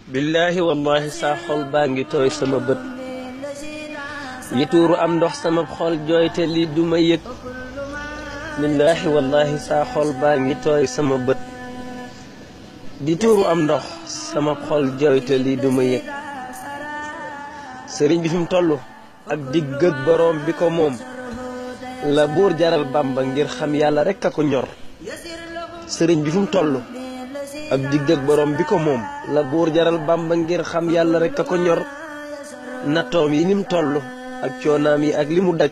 billaahi wallaahi saa xol baa ngi tooy sama bët yi tuuru am ndox sama xol jooyte lii du ma yëg billaahi wallaahi saa xol baa ngi tooy sama bët di tuuru am ndox sama xol jooyte lii du ma yëg sëriñ bi fi mu toll ak digg ak boroom bi ko moom la buur jaral Bàmba ngir xam yàlla rekk a ko ñor sëriñ bi fi mu toll ak digg ak boroom bi ko moom la buur jaral Bàmba ngir xam yàlla rekk a ko ñor nattoom yi ni mu toll ak coonaam yi ak li mu daj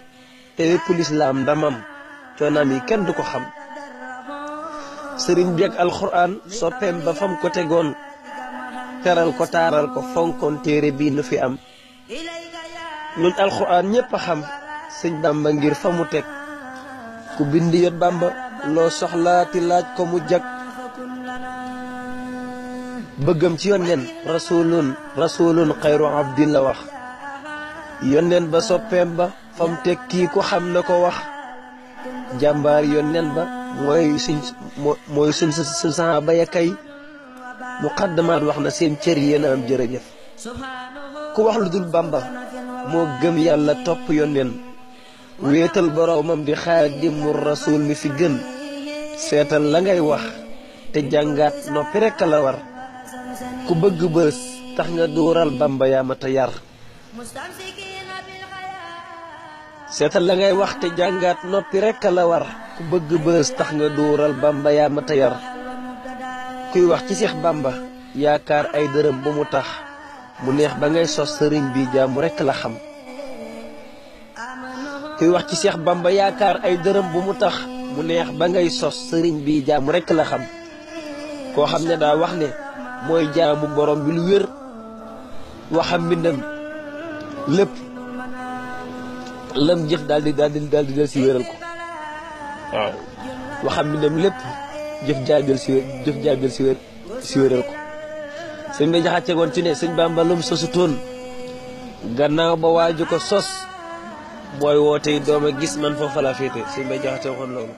te lépp lislaam ndamam coonaam yi kenn du ko xam sëriñ bi ak alxuraan soppeem ba fam ko tegoon teral ko taaral ko fonkoon téere bii nu fi am ñun alxuraan ñépp a xam sëñ Bàmba ngir fa mu teg ku bind yot Bàmba loo soxlaati laaj ko mu jag bëggam ci yonneen rasulun xayru abdin la wax yonneen ba soppeem ba fam teg kii ku xam na ko wax jàmbaar yonneen ba mooy suñ saxaaba ya kay muqaddamaat wax na seen cër yéen a am jërëjëf ku wax lu dul Bàmba moo gëm yàlla topp yonneen wéetal boroomam di xaadimu rasul mi fi gën seetal la ngay wax te jàngaat noppi rekk la war ku bëgg bës tax nga duural Bàmba yaa mata yar seetal la ngay wax te jàngaat noppi rekk la war ku bëgg bës tax nga duural Bàmba yaa mata yar kuy wax ci Seex Bàmba yaakaar ay dërëm bu mu tax mu neex ba ngay sos sëriñ bi jaamu rekk la xam kuy wax ci Seex Bàmba yaakaar ay dërëm bu mu tax mu neex ba ngay sos sëriñ bi jaamu rekk la xam koo xam ne daa wax ne mooy jaamu borom bi lu wér waxam mbindam lépp lam jëf daal di del si wéral ko waaw waxam mbindam lépp jëf jaabel si wéral ko sëñ bi jaxate woon ci ne sëñ Bàmba lum sosutoon gannaaw ba waaju ko sos booy woote yi dooma gis man foofa la féete sëñ bi jaxate waxoon loolu